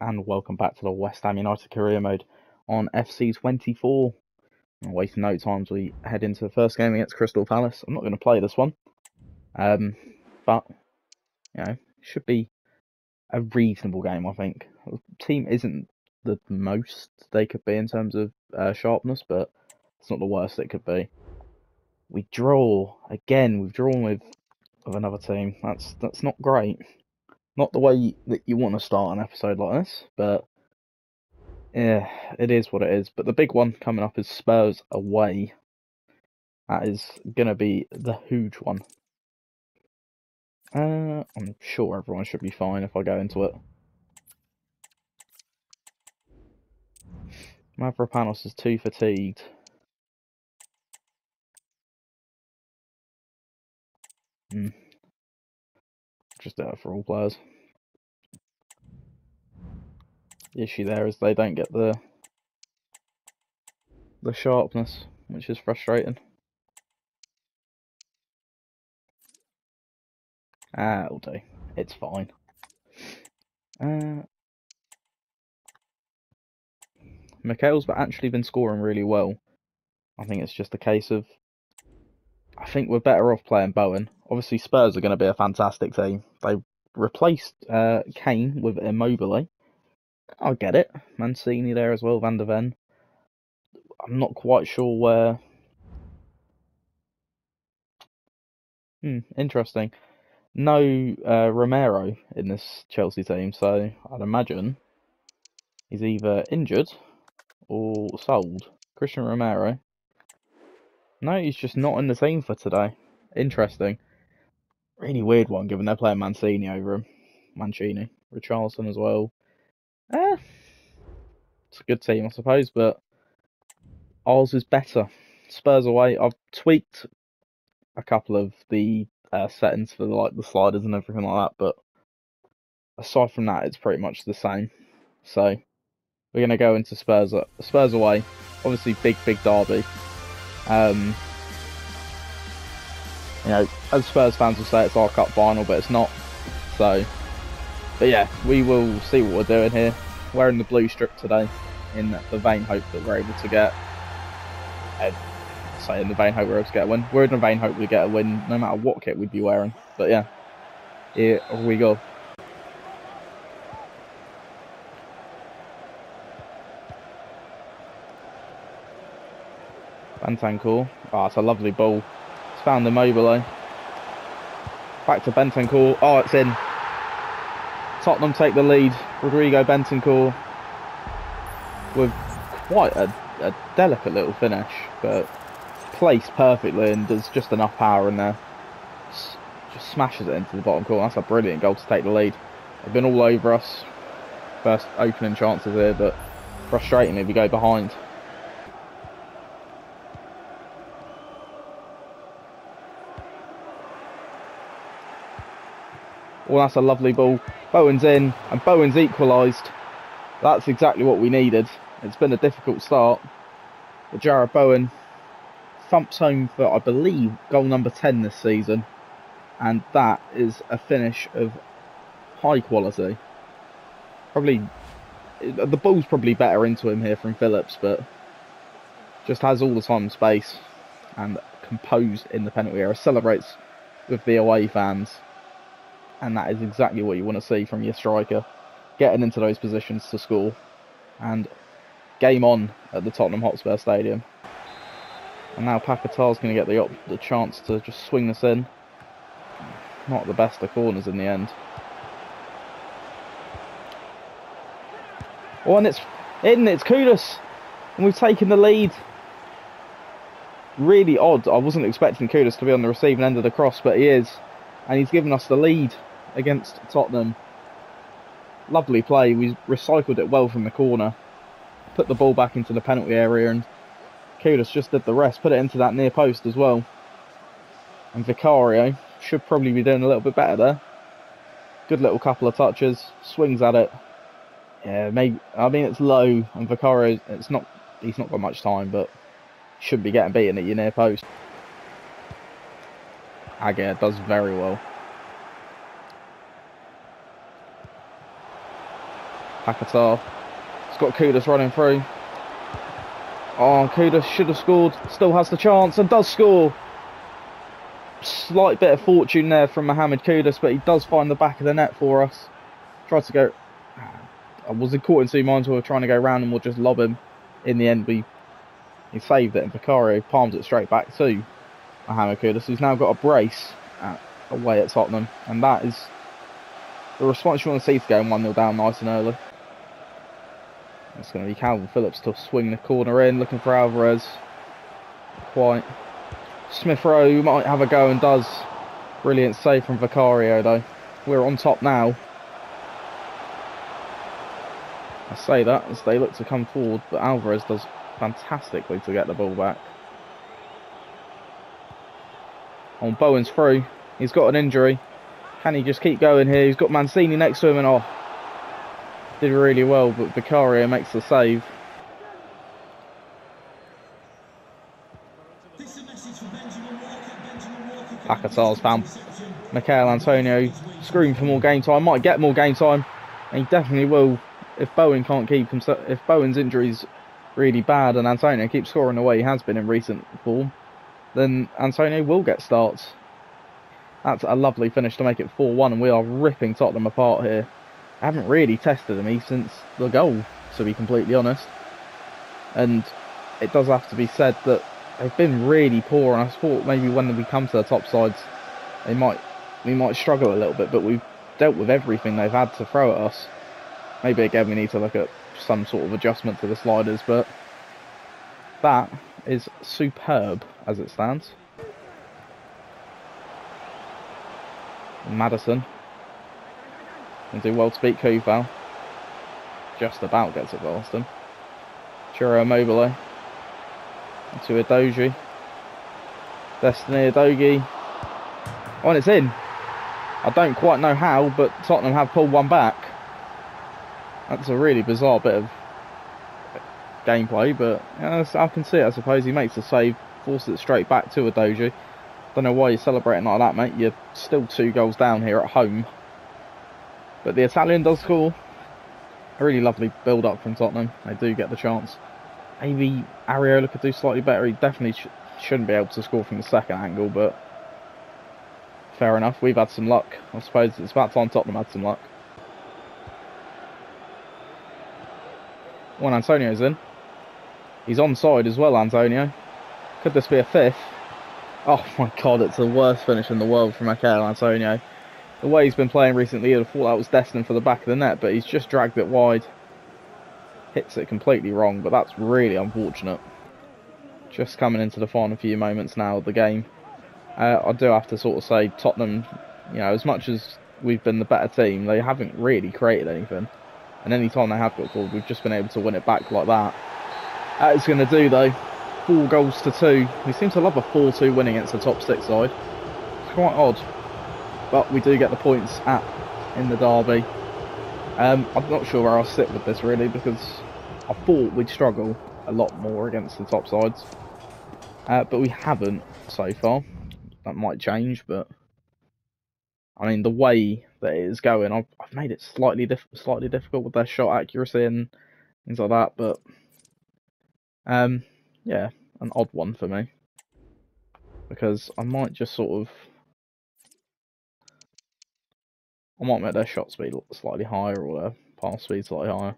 and welcome back to the West Ham United career mode on FC24. And wasting no time as we head into the first game against Crystal Palace. I'm not going to play this one, but should be a reasonable game. I think the team isn't the most they could be in terms of sharpness, but it's not the worst it could be. We draw again. We've drawn with another team. That's not great. Not the way that you want to start an episode like this, but yeah, it is what it is. But the big one coming up is Spurs away. That is going to be the huge one. I'm sure everyone should be fine if I go into it. Mavropanos is too fatigued. Just do it for all players. The issue there is they don't get the sharpness, which is frustrating. It'll do. It's fine. Mikhail's actually been scoring really well. I think it's just a case of I think we're better off playing Bowen. Obviously, Spurs are going to be a fantastic team. They replaced Kane with Immobile. I get it. Mancini there as well, Van der Ven. I'm not quite sure where. Interesting. No Romero in this Chelsea team, so I'd imagine he's either injured or sold. Christian Romero. No, he's just not in the team for today. Interesting. Really weird one, given they're playing Mancini over him. Mancini. Richarlison as well. It's a good team, I suppose, but ours is better. Spurs away. I've tweaked a couple of the settings for the sliders and everything like that, but aside from that, it's pretty much the same. So we're gonna go into Spurs away. Obviously, big derby. As Spurs fans will say, it's our cup final, but it's not. So, but yeah, we will see what we're doing here. Wearing the blue strip today, in the vain hope that we're able to get. In the vain hope we're able to get a win. We're in the vain hope we get a win, no matter what kit we'd be wearing. But yeah, here we go. Bentancur. It's a lovely ball. It's found Immobile. Back to Bentancur. Oh, it's in. Tottenham take the lead. Rodrigo Bentancur with quite a delicate little finish, but placed perfectly and does just enough power in there. Just smashes it into the bottom corner. That's a brilliant goal to take the lead. They've been all over us. First opening chances here, but frustrating if you go behind. Well, that's a lovely ball. Bowen's in, and Bowen's equalised. That's exactly what we needed. It's been a difficult start, but Jarrod Bowen thumps home for, I believe, goal number 10 this season, and that is a finish of high quality. Probably, the ball's probably better into him here from Phillips, but just has all the time and space, and composed in the penalty area. Celebrates with the away fans. And that is exactly what you want to see from your striker, getting into those positions to score. And game on at the Tottenham Hotspur Stadium. And now Paquetá's going to get the chance to just swing this in. Not the best of corners in the end. Oh, and it's in, it's Kudus. And we've taken the lead. Really odd. I wasn't expecting Kudus to be on the receiving end of the cross, but he is. And he's given us the lead against Tottenham. Lovely play. We recycled it well from the corner. Put the ball back into the penalty area, and Kudus just did the rest. Put it into that near post as well. And Vicario should probably be doing a little bit better there. Good little couple of touches. Swings at it. Yeah, maybe. I mean, it's low, and Vicario, he's not got much time, but shouldn't be getting beaten at your near post. Aguirre does very well. Paquetá. He's got Kudus running through. Oh, Kudus should have scored. Still has the chance and does score. Slight bit of fortune there from Mohamed Kudus, but he does find the back of the net for us. Tried to go... I was caught in two minds. We were trying to go round and we'll just lob him. In the end, he saved it, and Vicario palms it straight back to Mohamed Kudus, who's now got a brace away at Tottenham. And that is the response you want to see to going 1-0 down nice and early. It's going to be Calvin Phillips to swing the corner in, looking for Alvarez. Quite. Smith Rowe might have a go and does. Brilliant save from Vicario though. We're on top now. I say that as they look to come forward, but Alvarez does fantastically to get the ball back. On Bowen's through. He's got an injury. Can he just keep going here? He's got Mancini next to him and oh. Did really well, but Vicario makes the save. Paquetá's found Michail Antonio screaming for more game time. Might get more game time, and he definitely will if Bowen can't keep himself. If Bowen's injury's really bad and Antonio keeps scoring the way he has been in recent form, then Antonio will get starts. That's a lovely finish to make it 4-1, and we are ripping Tottenham apart here. I haven't really tested them since the goal, to be completely honest. And it does have to be said that they've been really poor, and I thought maybe when we come to the top sides, we might struggle a little bit, but we've dealt with everything they've had to throw at us. Maybe again we need to look at some sort of adjustment to the sliders, but that is superb as it stands. Maddison can do well to beat Koufal. Just about gets it past him. Ciro Immobile to Udogie. Destiny Udogie. Oh, and it's in. I don't quite know how, but Tottenham have pulled one back. That's a really bizarre bit of gameplay, but I can see it, I suppose. He makes the save, forces it straight back to Udogie. Don't know why you're celebrating like that, mate. You're still 2 goals down here at home. But the Italian does score. A really lovely build-up from Tottenham. They do get the chance. Maybe Areola could do slightly better. He definitely shouldn't be able to score from the second angle, but fair enough. We've had some luck. I suppose it's about time Tottenham had some luck. When Antonio's in. He's onside as well, Antonio. Could this be a fifth? Oh my god, it's the worst finish in the world from Michail Antonio. The way he's been playing recently, you'd have thought that was destined for the back of the net, but he's just dragged it wide. Hits it completely wrong, but that's really unfortunate. Just coming into the final few moments now of the game. I do have to sort of say, Tottenham, you know, as much as we've been the better team, they haven't really created anything. And any time they have got forward, we've just been able to win it back like that. That is going to do, though. 4 goals to 2. We seem to love a 4-2 win against the top 6 side. It's quite odd. But we do get the points in the derby. I'm not sure where I'll sit with this, really, because I thought we'd struggle a lot more against the top sides. But we haven't so far. That might change, but I mean, the way that it is going, I've made it slightly difficult with their shot accuracy and things like that, but yeah, an odd one for me, because I might just sort of, I might make their shot speed slightly higher or their pass speed slightly higher.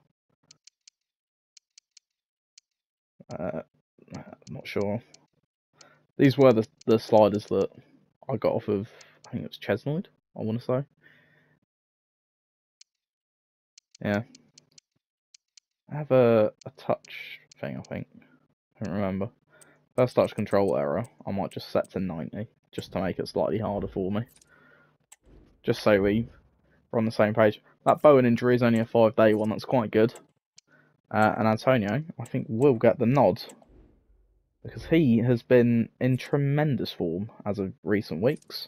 I'm not sure. These were the sliders that I got off of, I think it was Chesnoid, I want to say. Yeah. I have a touch thing, I think. I don't remember. First touch control error, I might just set to 90, just to make it slightly harder for me. Just so we're on the same page. That Bowen injury is only a 5-day one, that's quite good. And Antonio, I think, will get the nod, because he has been in tremendous form as of recent weeks.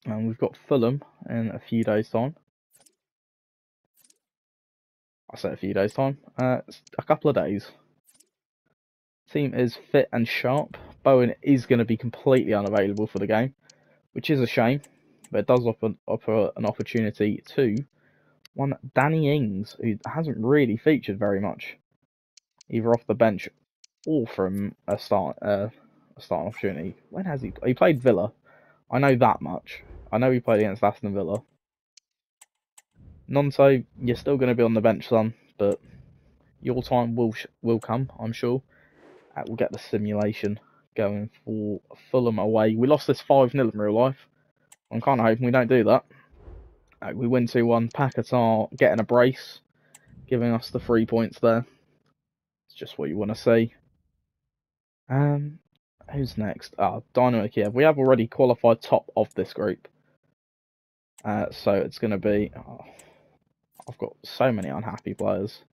And we've got Fulham in a few days' time. I say a few days' time. It's a couple of days. Team is fit and sharp. Bowen is going to be completely unavailable for the game, which is a shame, but it does offer an opportunity to one Danny Ings, who hasn't really featured very much, either off the bench or from a starting opportunity. When has he played Villa? I know that much. I know he played against Aston Villa. Gnonto, you're still going to be on the bench, son, but your time will come, I'm sure. We'll get the simulation going for Fulham away. We lost this 5-0 in real life. I'm kind of hoping we don't do that. We win 2-1. Paquetá getting a brace, giving us the 3 points there. It's just what you want to see. Who's next? Dynamo Kiev. We have already qualified top of this group. So it's going to be... I've got so many unhappy players.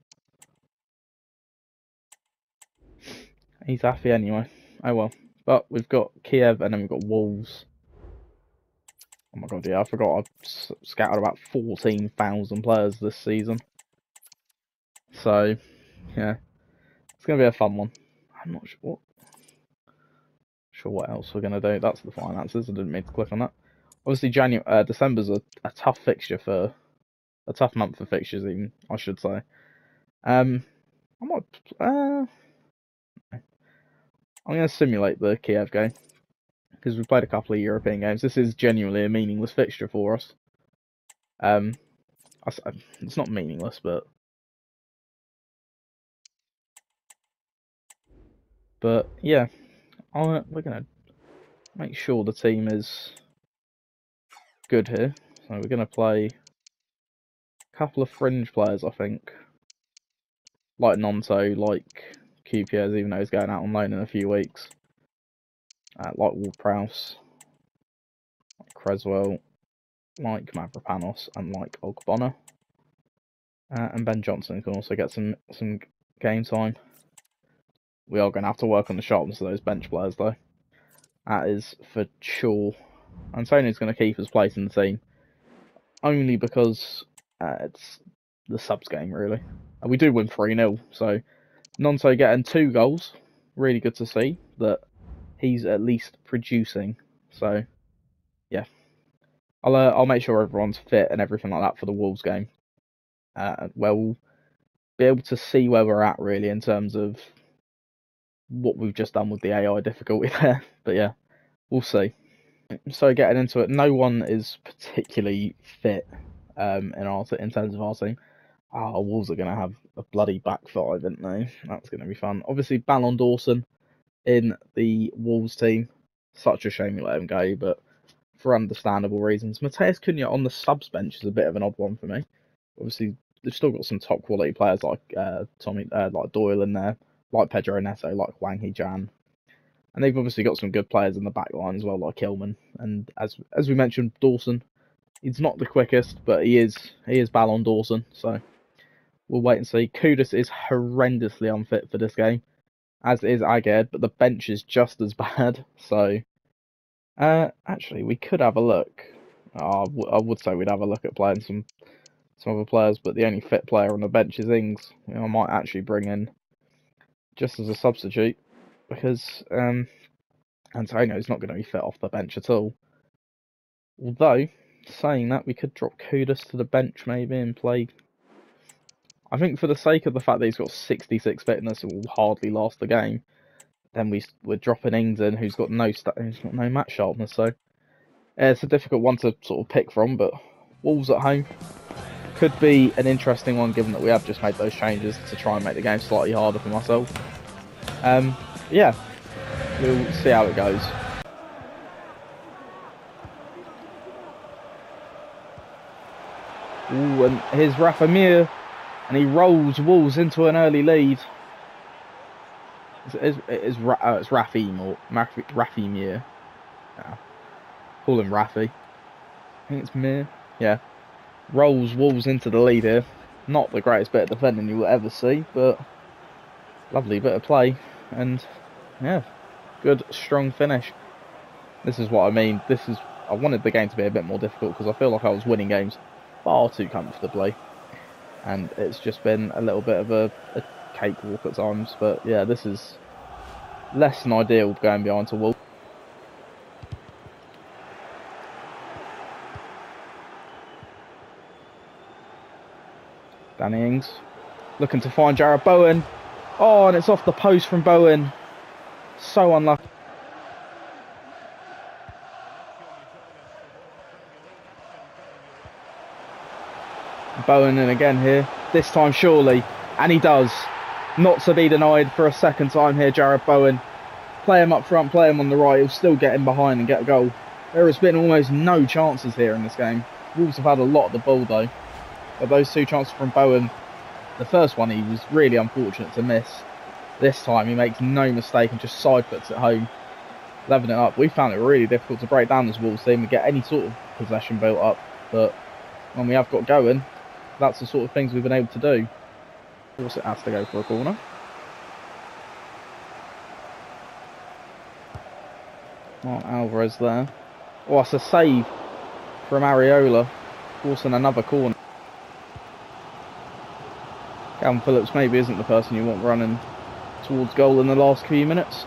He's happy anyway. Oh well. But we've got Kiev and then we've got Wolves. Oh my god, yeah, I forgot I've scouted about 14,000 players this season. So, yeah. It's going to be a fun one. I'm not sure what else we're going to do. That's the finances. I didn't mean to click on that. Obviously, December's a tough fixture for... A tough month for fixtures, even, I should say. I'm going to simulate the Kiev game. Because we've played a couple of European games. This is genuinely a meaningless fixture for us. It's not meaningless, but yeah, we're gonna make sure the team is good here. So we're gonna play a couple of fringe players, I think, like Gnonto, like QPS, even though he's going out on loan in a few weeks, like Ward-Prowse, like Creswell, like Mavropanos, and like Ogbonna. And Ben Johnson can also get some game time. We are going to have to work on the sharpness of those bench players, though. That is for sure. Antonio's going to keep his place in the team. Only because it's the subs game, really. And we do win 3-0, so Gnonto getting 2 goals. Really good to see that he's at least producing. So, yeah. I'll make sure everyone's fit and everything like that for the Wolves game. Where we'll be able to see where we're at, really, in terms of what we've just done with the AI difficulty there. But yeah, we'll see. So getting into it, no one is particularly fit in terms of our team. Wolves are going to have a bloody back 5, aren't they? That's going to be fun. Obviously, Ballon Dawson in the Wolves team. Such a shame we let him go, but for understandable reasons. Mateus Cunha on the subs bench is a bit of an odd one for me. Obviously, they've still got some top quality players like like Doyle in there, like Pedro Neto, like Wang Hee-Jan. And they've obviously got some good players in the back line as well, like Hillman. And as we mentioned, Dawson. He's not the quickest, but he is Ballon Dawson. So we'll wait and see. Kudus is horrendously unfit for this game, as is Aged, but the bench is just as bad. So actually, we could have a look. I would say we'd have a look at playing some other players, but the only fit player on the bench is Ings. I might actually bring in just as a substitute, because Antonio's not going to be fit off the bench at all. Although, saying that, we could drop Kudus to the bench maybe and play... I think for the sake of the fact that he's got 66 fitness and will hardly last the game, then we're dropping Ings in, who's got no match sharpness. So it's a difficult one to sort of pick from, but Wolves at home could be an interesting one, given that we have just made those changes to try and make the game slightly harder for myself. Yeah, we'll see how it goes. Ooh, and here's Rafa Mir, and he rolls Wolves into an early lead. It's Rafi Mir. Yeah. Call him Rafi. I think it's Mir. Yeah. Rolls Wolves into the lead here. Not the greatest bit of defending you will ever see, but lovely bit of play. And yeah, good, strong finish. This is what I mean. I wanted the game to be a bit more difficult because I feel like I was winning games far too comfortably. And it's just been a little bit of a cakewalk at times. But yeah, this is less than ideal going behind to Wolves. Danny Ings looking to find Jarrod Bowen. Oh, and it's off the post from Bowen. So unlucky. Bowen in again here. This time surely. And he does. Not to be denied for a second time here, Jarrod Bowen. Play him up front, play him on the right. He'll still get in behind and get a goal. There has been almost no chances here in this game. Wolves have had a lot of the ball though. But those 2 chances from Bowen, the first one he was really unfortunate to miss. This time he makes no mistake and just side puts it home, leveling it up. We found it really difficult to break down this Wolves team and get any sort of possession built up. But when we have got going, that's the sort of things we've been able to do. Of course it has to go for a corner. Mark Alvarez there. Oh, it's a save from Areola, forcing another corner. Calvin Phillips maybe isn't the person you want running towards goal in the last few minutes.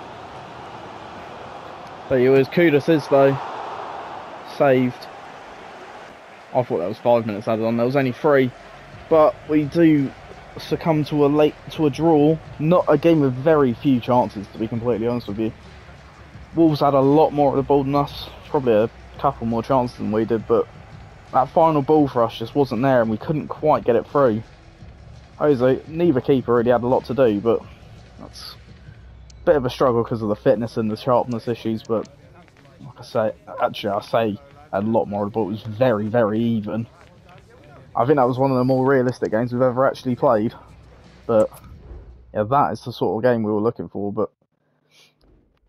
There he is. Kudus is though. Saved. I thought that was 5 minutes added on. There was only 3. But we do succumb to a draw. Not a game with very few chances, to be completely honest with you. Wolves had a lot more of the ball than us. Probably a couple more chances than we did, but that final ball for us just wasn't there and we couldn't quite get it through. Jose, neither keeper really had a lot to do, but that's a bit of a struggle because of the fitness and the sharpness issues. But like I say, actually I say a lot more of the ball. It was very, very even. I think that was one of the more realistic games we've ever actually played. But yeah, that is the sort of game we were looking for. But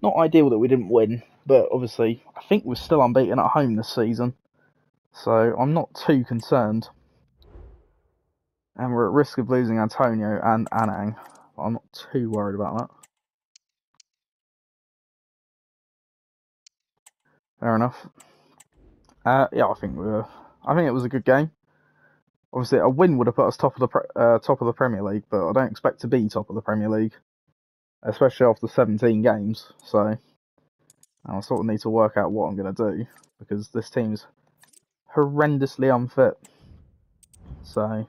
not ideal that we didn't win. But obviously, I think we're still unbeaten at home this season. So I'm not too concerned. And we're at risk of losing Antonio and Anang. I'm not too worried about that. Fair enough. Yeah, I think it was a good game. Obviously, a win would have put us top of the Premier League, but I don't expect to be top of the Premier League, especially after 17 games. So I sort of need to work out what I'm going to do because this team's horrendously unfit. So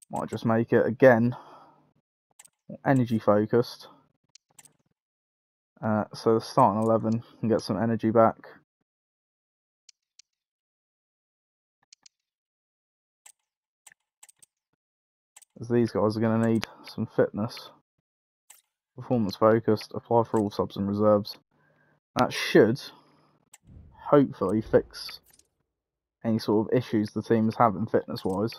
might just make it again energy focused. So the starting 11 can get some energy back. As these guys are going to need some fitness. Performance focused, apply for all subs and reserves. That should hopefully fix any sort of issues the team is having fitness wise.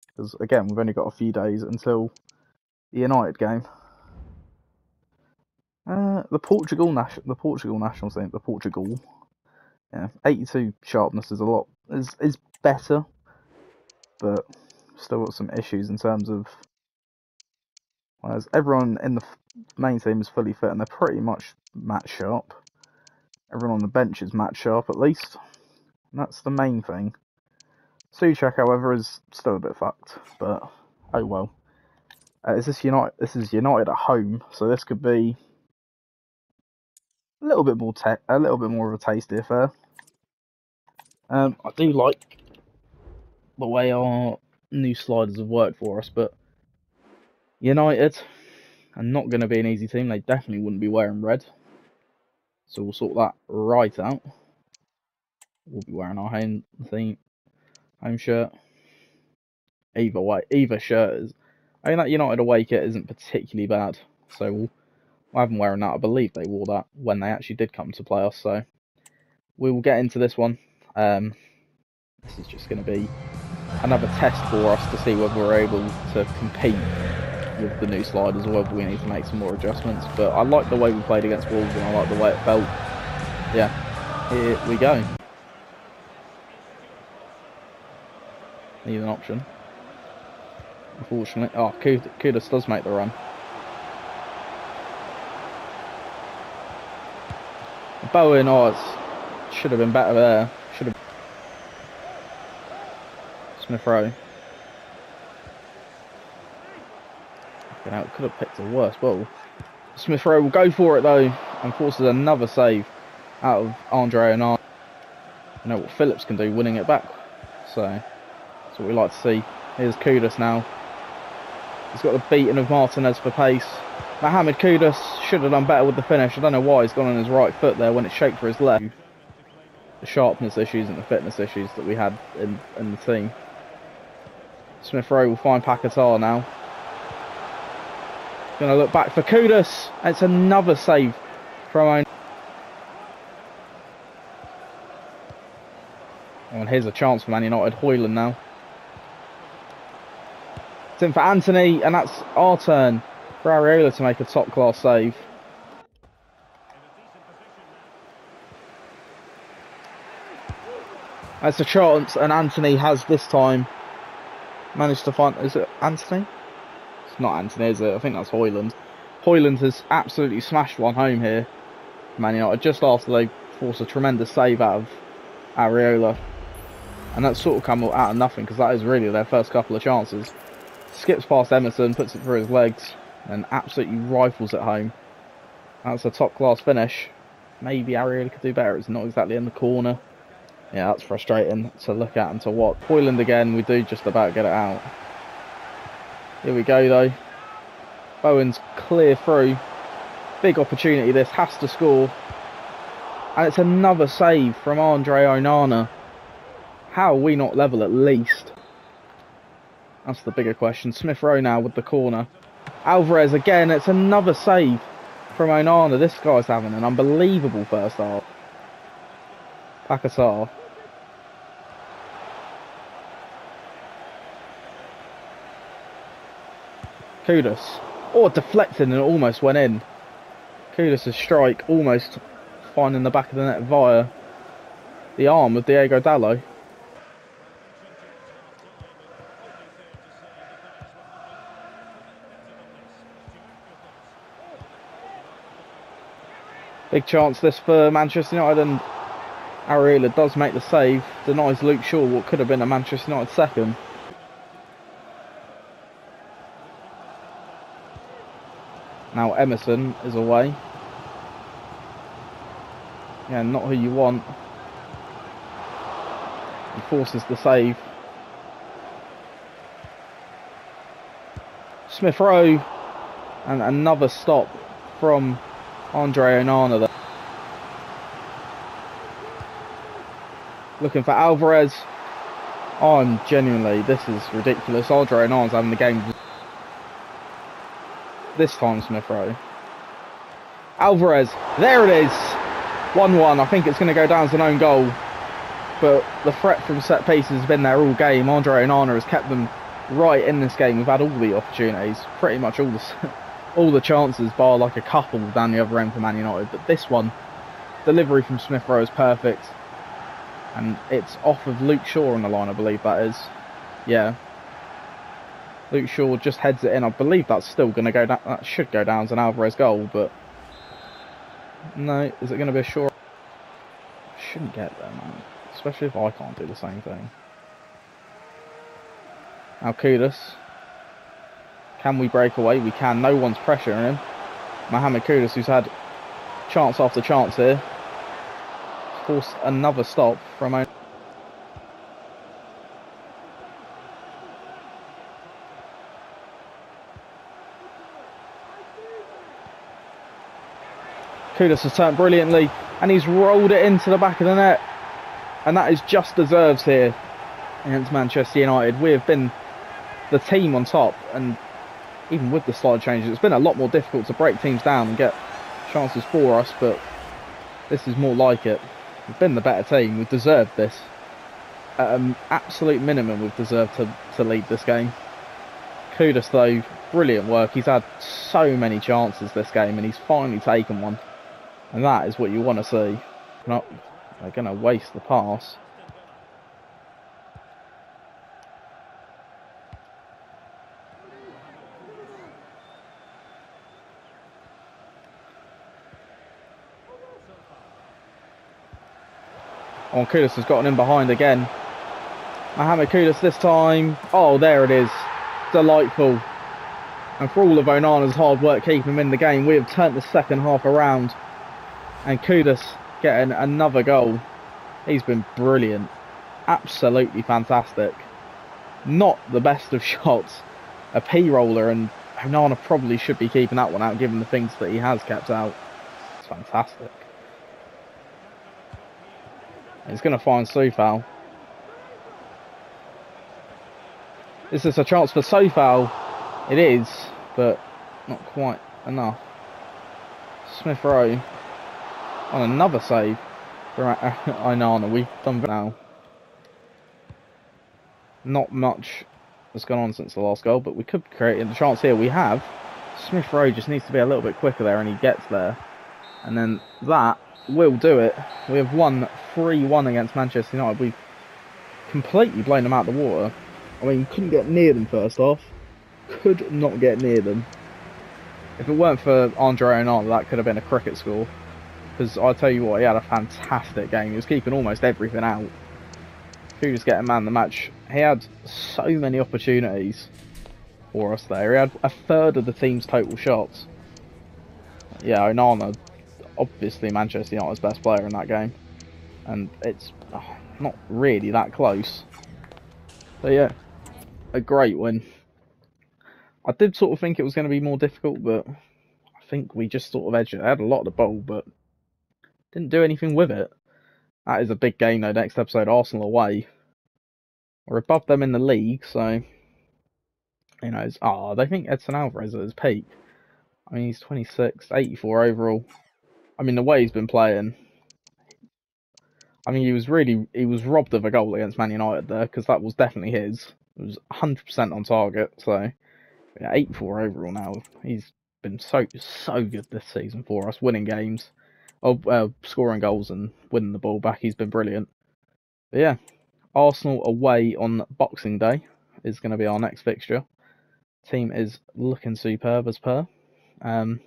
Because again, we've only got a few days until the United game. The Portugal national team, yeah, 82 sharpness is a lot, is better, but still got some issues in terms of, whereas everyone in the main team is fully fit and they're pretty much match sharp. Everyone on the bench is match sharp at least, and that's the main thing. Souček, however, is still a bit fucked, but oh well. This is United at home, so this could be a little bit more of a tasty affair. I do like the way our new sliders have worked for us, but United are not going to be an easy team. They definitely wouldn't be wearing red, so we'll sort that right out. We'll be wearing our home shirt. Either shirt is. I mean, that United away kit isn't particularly bad, so we'll have them wearing that. I believe they wore that when they actually did come to play us, so we will get into this one. This is just going to be another test for us to see whether we're able to compete with the new sliders or whether we need to make some more adjustments. But I like the way we played against Wolves and I like the way it felt. Yeah, here we go. Need an option. Unfortunately. Oh, Kudus does make the run. Bowen, should have been better there. Smith Rowe. Could have picked a worse ball. Smith Rowe will go for it though and forces another save out of Andre and I. You know what Phillips can do, winning it back. So what we like to see. Here's Kudus now. He's got the beating of Martinez for pace. Mohamed Kudus should have done better with the finish. I don't know why he's gone on his right foot there when it shaped for his left. The sharpness issues and the fitness issues that we had in the team. Smith Rowe will find Paquetá now. Going to look back for Kudus. It's another save from Onana. And here's a chance for Man United. Højlund now. It's in for Anthony, and that's our turn for Areola to make a top-class save. That's a chance, and Anthony has this time managed to find... Is it Anthony? It's not Anthony, is it? I think that's Højlund. Højlund has absolutely smashed one home here for Man United, just after they forced a tremendous save out of Areola. And that's sort of come out of nothing, because that is really their first couple of chances. Skips past Emerson, puts it through his legs, and absolutely rifles it home. That's a top-class finish. Maybe Areola could do better. It's not exactly in the corner. Yeah, that's frustrating to look at and to watch. Højlund again, we do just about get it out. Here we go though. Bowen's clear through. Big opportunity this, has to score. And it's another save from Andre Onana. How are we not level at least? That's the bigger question. Smith Rowe now with the corner. Alvarez again, it's another save from Onana. This guy's having an unbelievable first half. Paquetá. Kudus. Oh, deflected and it almost went in. Kudus' strike almost finding the back of the net via the arm of Diego Dalot. Big chance this for Manchester United, and Areola does make the save. Denies Luke Shaw what could have been a Manchester United second. Now Emerson is away. Yeah, not who you want. He forces the save. Smith Rowe, and another stop from Andre Onana there. Looking for Alvarez. Oh, genuinely, this is ridiculous. Andre Onana's having the game. This time Smith Rowe. Alvarez, there it is. 1-1. I think it's going to go down as an own goal. But the threat from set pieces has been there all game. Andre Onana has kept them right in this game. We've had all the opportunities. Pretty much all the chances, bar like a couple down the other end for Man United. But this one, delivery from Smith Rowe is perfect. And it's off of Luke Shaw on the line, I believe that is. Yeah. Luke Shaw just heads it in. I believe that's still going to go down. That should go down as an Alvarez goal, but... No, is it going to be a Shaw? Shouldn't get there, man. Especially if I can't do the same thing. Now Kudus. Can we break away? We can. No one's pressuring him. Mohamed Kudus, who's had chance after chance here. Forced another stop from... Kudus has turned brilliantly, and he's rolled it into the back of the net. And that is just deserves here against Manchester United. We have been the team on top, and even with the slide changes, it's been a lot more difficult to break teams down and get chances for us, but this is more like it. We've been the better team. We've deserved this. At an absolute minimum, we've deserved to lead this game. Kudus, though, brilliant work. He's had so many chances this game, and he's finally taken one. And that is what you want to see. They're going to waste the pass. Oh, Kudus has gotten in behind again. Mohamed Kudus this time. Oh, there it is. Delightful. And for all of Onana's hard work keeping him in the game, we have turned the second half around. And Kudus getting another goal. He's been brilliant. Absolutely fantastic. not the best of shots. A P-roller, and Onana probably should be keeping that one out given the things that he has kept out. It's fantastic. He's going to find Soufal. Is this a chance for Soufal? It is, but not quite enough. Smith Rowe on another save for Onana. We've done now. Not much has gone on since the last goal, but we could create a chance here. We have. Smith Rowe just needs to be a little bit quicker there, and he gets there. And then that will do it. We have won 3-1 against Manchester United. We've completely blown them out of the water. I mean, couldn't get near them first off. Could not get near them. If it weren't for Andre Onana, that could have been a cricket score. Because I tell you what, he had a fantastic game. He was keeping almost everything out. Kudus getting man of the match. He had so many opportunities for us there. He had a third of the team's total shots. Yeah, Onana, obviously Manchester United's best player in that game. And it's not really that close. But yeah, a great win. I did sort of think it was going to be more difficult, but I think we just sort of edged it. I had a lot of the ball, but didn't do anything with it. That is a big game though. Next episode, Arsenal away. We're above them in the league, so you know. They think Edson Alvarez at his peak. I mean, he's 26, 84 overall. I mean, the way he's been playing. I mean, he was robbed of a goal against Man United there because that was definitely his. It was 100% on target. So yeah, 84 overall now. He's been so good this season for us, winning games, scoring goals and winning the ball back. He's been brilliant. But yeah, Arsenal away on Boxing Day is going to be our next fixture. Team is looking superb as per. And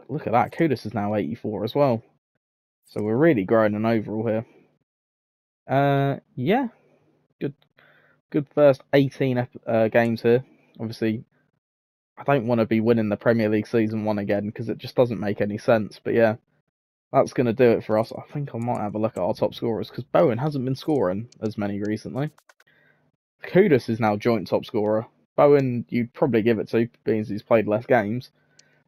look at that, Kudus is now 84 as well. So we're really growing an overall here. Yeah, good first 18 games here. Obviously, I don't want to be winning the Premier League Season 1 again because it just doesn't make any sense. But yeah, that's going to do it for us. I think I might have a look at our top scorers because Bowen hasn't been scoring as many recently. Kudus is now joint top scorer. Bowen, you'd probably give it to, being he's played less games.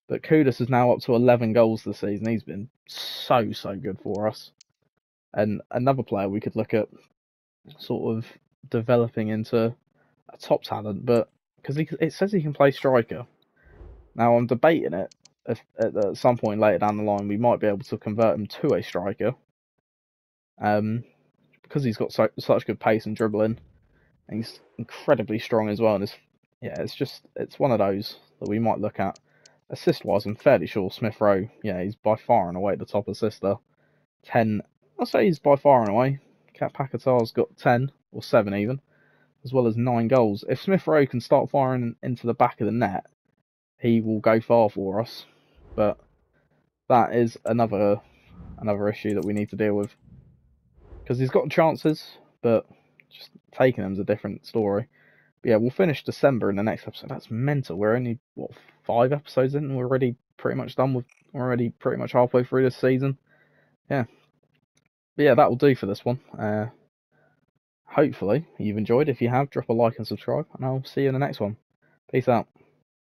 But Kudus is now up to 11 goals this season. He's been so good for us. And another player we could look at sort of developing into a top talent, but because it says he can play striker. Now I'm debating it. If at some point later down the line we might be able to convert him to a striker. Because he's got such good pace and dribbling, and he's incredibly strong as well. And it's one of those that we might look at. Assist wise, I'm fairly sure Smith Rowe, yeah, he's by far and away the top assister. 10, I'll say he's by far and away. Kat Paquetá's got 10 or 7 even, as well as 9 goals. If Smith Rowe can start firing into the back of the net, he will go far for us. But that is another issue that we need to deal with, because he's got chances, but just taking them is a different story. But yeah, we'll finish December in the next episode. That's mental. We're only 5 episodes in, and we're already pretty much done with. We're already pretty much halfway through this season. Yeah. But yeah, that will do for this one. Hopefully you've enjoyed. If you have, drop a like and subscribe, and I'll see you in the next one. Peace out.